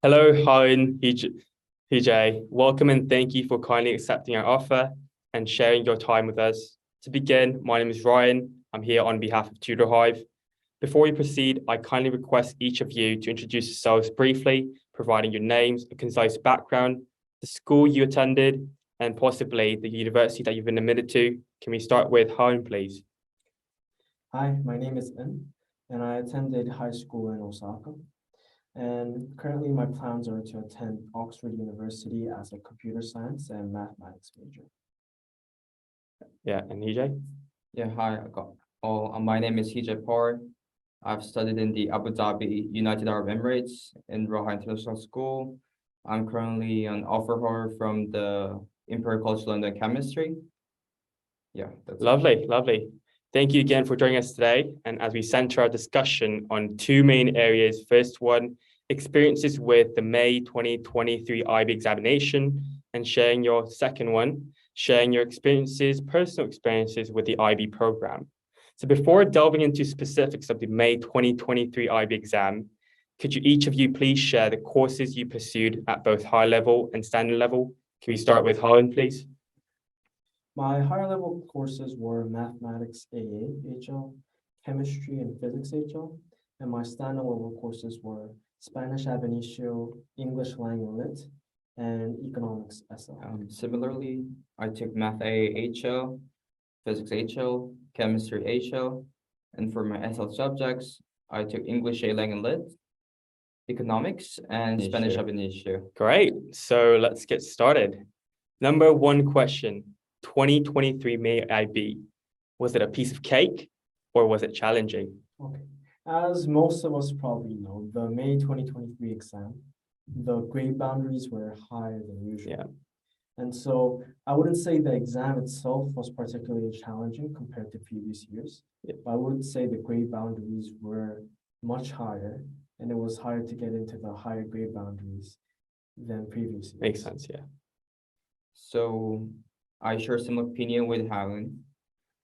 Hello, Hah Eun and Hujie. Welcome and thank you for kindly accepting our offer and sharing your time with us. To begin, my name is Ryan. I'm here on behalf of Tutorhive. Before we proceed, I kindly request each of you to introduce yourselves briefly, providing your names, a concise background, the school you attended, and possibly the university that you've been admitted to. Can we start with Hah Eun, please? Hi, my name is En, and I attended high school in Osaka. And currently, my plans are to attend Oxford University as a computer science and mathematics major. Yeah, and Hujie? Yeah, hi. My name is Hijay Par. I've studied in the Abu Dhabi United Arab Emirates in Roha International School. I'm currently an offer from the Imperial College London Chemistry. Yeah, that's it. Lovely. Thank you again for joining us today. And as we center our discussion on two main areas, first one, experiences with the May 2023 IB examination, and sharing your second one, sharing your personal experiences with the IB program. So before delving into specifics of the May 2023 IB exam, could you each of you please share the courses you pursued at both high level and standard level? Can we start with Hah Eun, please? My higher level courses were mathematics AA HL, chemistry and physics HL, and my standard level courses were Spanish ab initio, English language lit, and economics SL. Similarly, I took Math A HL, Physics HL, Chemistry HL, and for my SL subjects, I took English A Lang and Lit, Economics, and Spanish ab initio. Great. So let's get started. Number one question, 2023 May IB. Was it a piece of cake or was it challenging? Okay. As most of us probably know, the May 2023 exam, the grade boundaries were higher than usual. Yeah. And so I wouldn't say the exam itself was particularly challenging compared to previous years. Yeah. I would say the grade boundaries were much higher, and it was hard to get into the higher grade boundaries than previous years. Makes sense, yeah. So I share similar opinion with Hah Eun.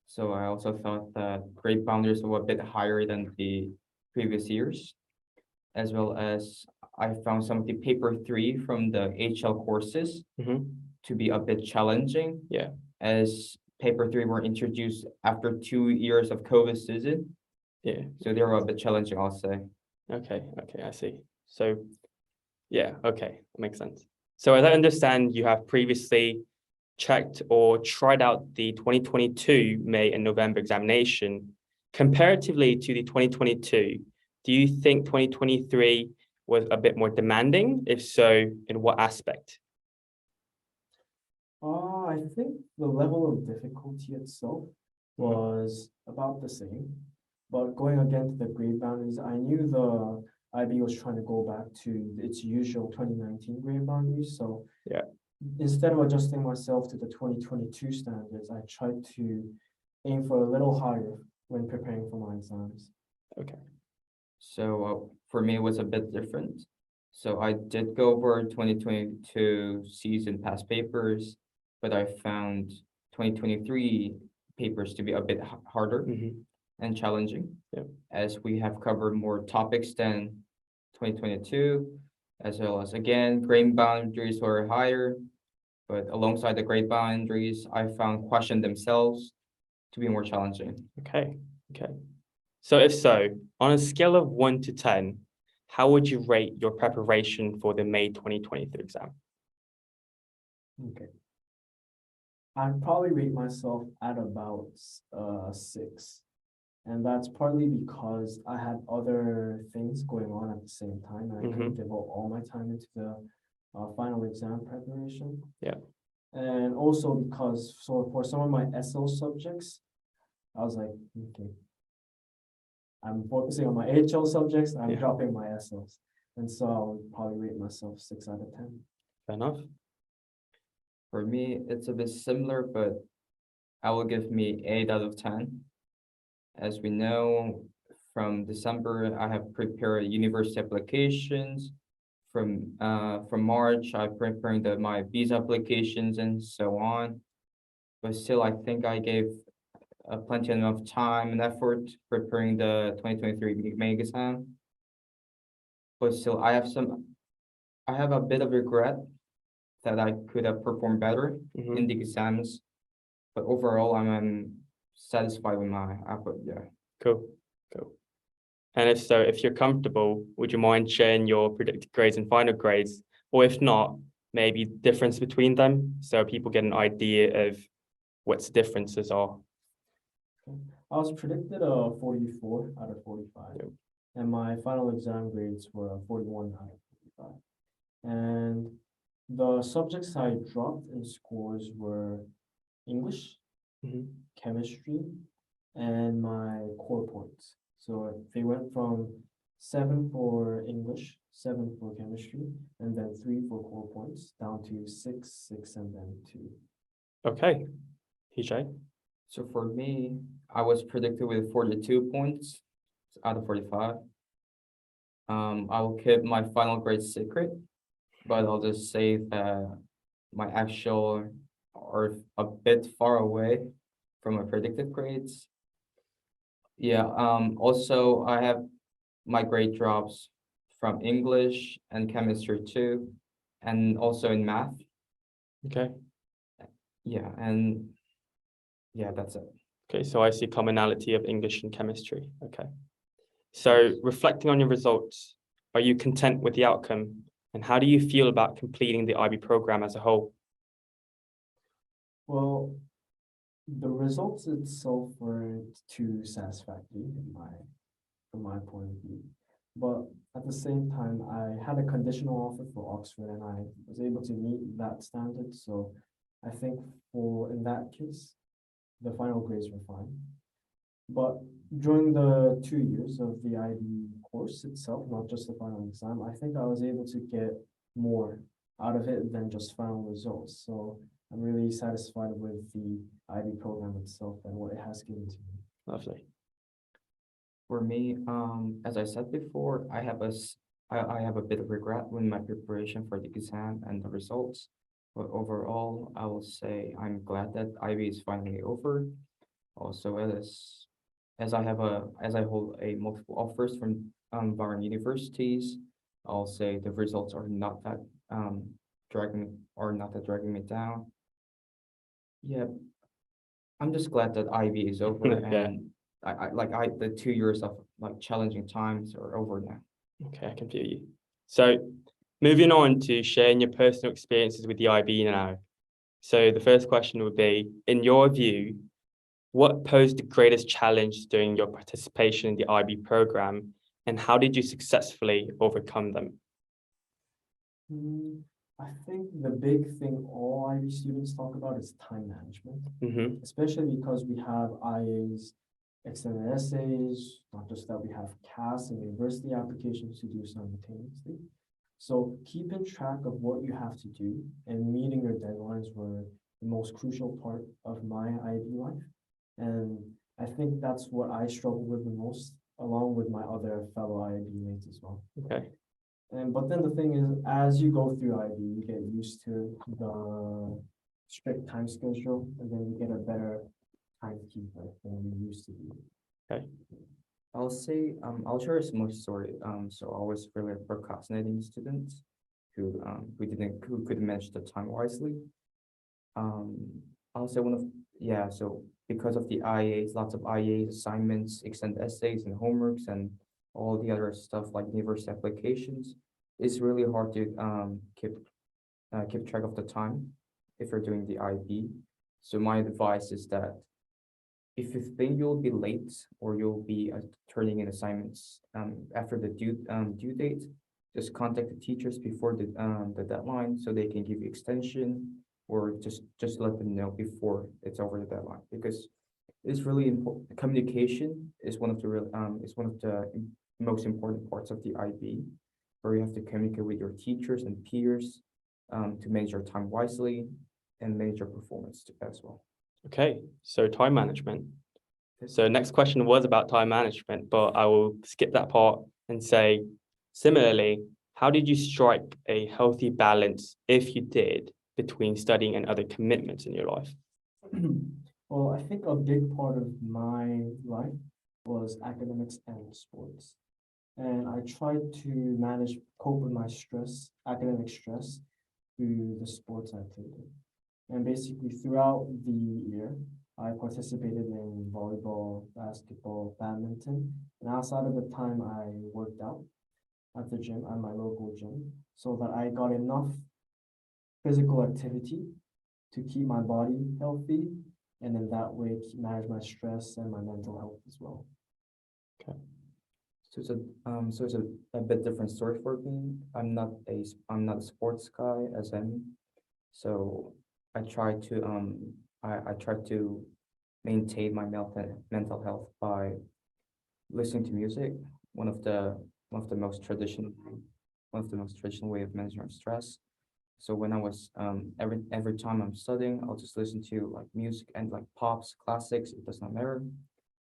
So I also thought that grade boundaries were a bit higher than the previous years, as well as I found some of the paper 3 from the HL courses to be a bit challenging. Yeah. As paper 3 were introduced after 2 years of COVID season. Yeah. So they were a bit challenging, I'll say. Okay, I see. So yeah, okay, that makes sense. So as I understand, you have previously checked or tried out the 2022 May and November examination. Comparatively to the 2022, do you think 2023 was a bit more demanding? If so, in what aspect? I think the level of difficulty itself was about the same. But going again to the grade boundaries, I knew the IB was trying to go back to its usual 2019 grade boundaries. So yeah, instead of adjusting myself to the 2022 standards, I tried to aim for a little higher when preparing for my exams. Okay. So for me, it was a bit different. So I did go over 2022 season past papers, but I found 2023 papers to be a bit harder and challenging, as we have covered more topics than 2022, as well as, again, grade boundaries were higher, but alongside the grade boundaries, I found questions themselves to be more challenging. Okay. So if so, on a scale of 1 to 10, how would you rate your preparation for the May 2023 exam? Okay. I'd probably rate myself at about 6. And that's partly because I had other things going on at the same time. I couldn't devote all my time into the final exam preparation. Yeah. And also because for some of my SL subjects, I was like, okay, I'm focusing on my HL subjects, I'm dropping my SLs. And so I would probably rate myself 6 out of 10. Fair enough. For me, it's a bit similar, but I will give me 8 out of 10. As we know, from December, I have prepared university applications. From March, I'm preparing my visa applications and so on. But still, I think I gave plenty enough time and effort preparing the 2023 May exam. But still, I have some I have a bit of regret that I could have performed better Mhm. in the exams, but overall, I'm satisfied with my output. Yeah. Cool. Cool. And if so, if you're comfortable, would you mind sharing your predicted grades and final grades? Or if not, maybe difference between them so people get an idea of what the differences are. I was predicted a 44 out of 45. Yep. And my final exam grades were a 41 out of 45. And the subjects I dropped in scores were English, Mhm. chemistry, and my core points. So they went from 7 for English, 7 for chemistry, and then 3 for core points, down to 6, 6, and then 2. Okay. Hujie? So for me, I was predicted with 42 points out of 45. I will keep my final grade secret, but I'll just say that my actual are a bit far away from my predicted grades. Yeah, also I have my grade drops from English and chemistry too, and also in math. Okay. Yeah, and yeah, that's it. Okay, so I see commonality of English and chemistry. Okay. So reflecting on your results, are you content with the outcome? And how do you feel about completing the IB program as a whole? Well, the results itself weren't too satisfactory from my point of view. But at the same time, I had a conditional offer for Oxford and I was able to meet that standard. So I think in that case, the final grades were fine. But during the 2 years of the IB course itself, not just the final exam, I think I was able to get more out of it than just final results. So I'm really satisfied with the IB program itself and what it has given to me. Lovely. For me, as I said before, I have I have a bit of regret with my preparation for the exam and the results. But overall, I will say I'm glad that IB is finally over. Also, as I hold a multiple offers from foreign universities, I'll say the results are not that dragging me down. Yeah, I'm just glad that IB is over Yeah. and the 2 years of like challenging times are over now. Okay, I can feel you. So moving on to sharing your personal experiences with the IB now. So the first question would be, in your view, what posed the greatest challenge during your participation in the IB program, and how did you successfully overcome them? I think the big thing all IB students talk about is time management, Mm-hmm. especially because we have IAs, extended essays, not just that, we have CAS and university applications to do simultaneously. So keeping track of what you have to do and meeting your deadlines were the most crucial part of my IB life. And I think that's what I struggle with the most, along with my other fellow IB mates as well. Okay. But then the thing is, as you go through IB, you get used to the strict time schedule, and then you get a better timekeeper than you used to be. Okay. I'll say I'll share a small story. So I was really a procrastinating student who couldn't manage the time wisely. I'll say so because of the IAs, lots of IAs, assignments, extended essays and homeworks and all the other stuff like university applications, it's really hard to keep track of the time if you're doing the IB. So my advice is that if you think you'll be late or you'll be turning in assignments after the due date, just contact the teachers before the deadline so they can give you extension, or just let them know before it's over the deadline, because it's really important. Communication is one of the most important parts of the IB, where you have to communicate with your teachers and peers to manage your time wisely and manage your performance as well. Okay, so time management. So next question was about time management, but I will skip that part and say, similarly, how did you strike a healthy balance, if you did, between studying and other commitments in your life? Well, I think a big part of my life was academics and sports. And I tried to cope with my stress, academic stress, through the sports I played in. And basically throughout the year, I participated in volleyball, basketball, badminton, and outside of the time I worked out at the gym, at my local gym, so that I got enough physical activity to keep my body healthy, and in that way manage my stress and my mental health as well. So it's a bit different story for me. I'm not a sports guy as in, so I try to maintain my mental health by listening to music. One of the most traditional way of managing stress. So when I was every time I'm studying, I'll just listen to like music and like pops, classics. It does not matter.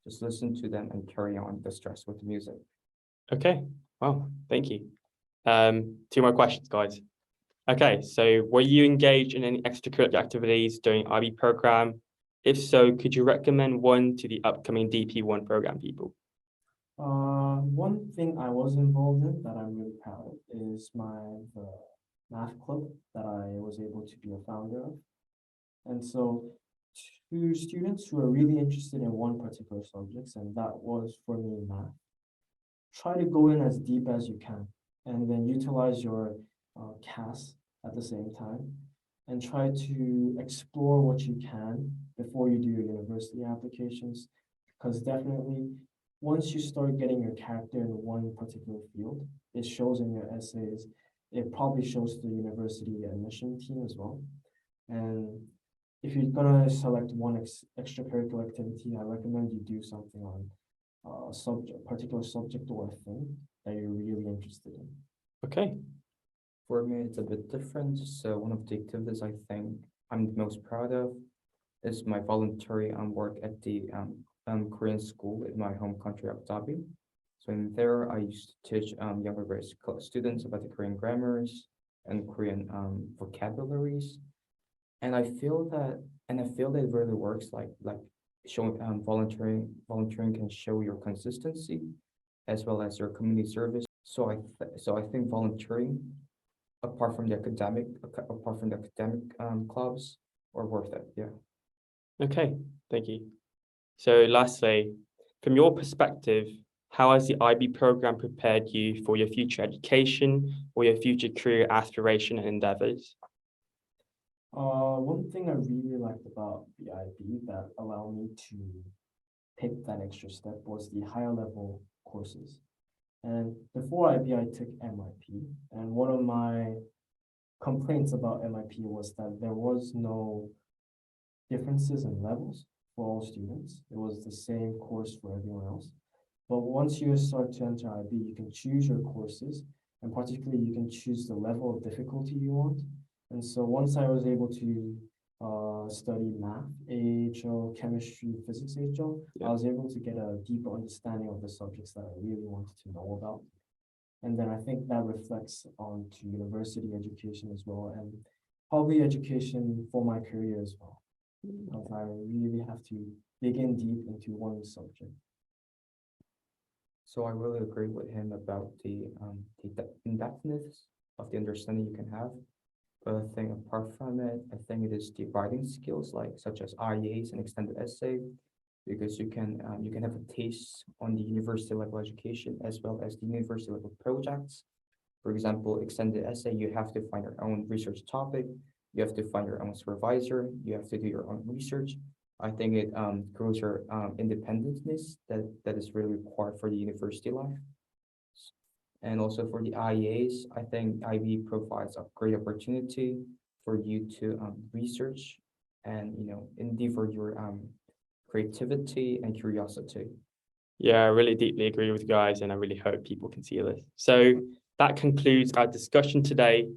Just listen to them and carry on the stress with the music. Okay, well, thank you. 2 more questions, guys. Okay, so were you engaged in any extracurricular activities during IB program? If so, could you recommend one to the upcoming DP1 program people? One thing I was involved in that I'm really proud of is the math club that I was able to be a founder of. And so to students who are really interested in one particular subject, and that was for me math, try to go in as deep as you can and then utilize your CAS at the same time and try to explore what you can before you do your university applications, because definitely once you start getting your character in one particular field, it shows in your essays. It probably shows to the university admission team as well. And if you're gonna select one extracurricular activity, I recommend you do something on particular subject or thing that you're really interested in. Okay. For me, it's a bit different. So one of the activities I think I'm most proud of is my voluntary work at the Korean school in my home country, Abu Dhabi. So in there, I used to teach younger grade students about the Korean grammars and Korean vocabularies. And I feel that it really works, like showing volunteering can show your consistency as well as your community service. So I think volunteering, apart from the academic clubs, are worth it. Yeah. Okay, thank you. So lastly, from your perspective, how has the IB program prepared you for your future education or your future career aspiration and endeavors? One thing I really liked about the IB that allowed me to take that extra step was the higher level courses. And before IB, I took MIP, and one of my complaints about MIP was that there was no differences in levels for all students. It was the same course for everyone else. But once you start to enter IB, you can choose your courses, and particularly you can choose the level of difficulty you want. And so once I was able to study math, AHL, chemistry, physics, AHL, I was able to get a deeper understanding of the subjects that I really wanted to know about. And then I think that reflects onto university education as well, and probably education for my career as well. Because I really have to dig in deep into one subject. So I really agree with him about the in-depthness of the understanding you can have. But I think apart from it, I think it is the writing skills, like such as IEAs and extended essay, because you can have a taste on the university level education as well as the university level projects. For example, extended essay, you have to find your own research topic, you have to find your own supervisor, you have to do your own research. I think it grows your independentness that is really required for the university life. And also for the IEAs, I think IB provides a great opportunity for you to research and endeavor your creativity and curiosity. Yeah, I really deeply agree with you guys, and I really hope people can see this. So that concludes our discussion today.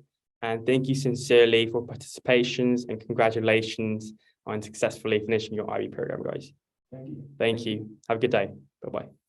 And thank you sincerely for participations and congratulations on successfully finishing your IB program, guys. Thank you. Thank you. Have a good day. Bye-bye.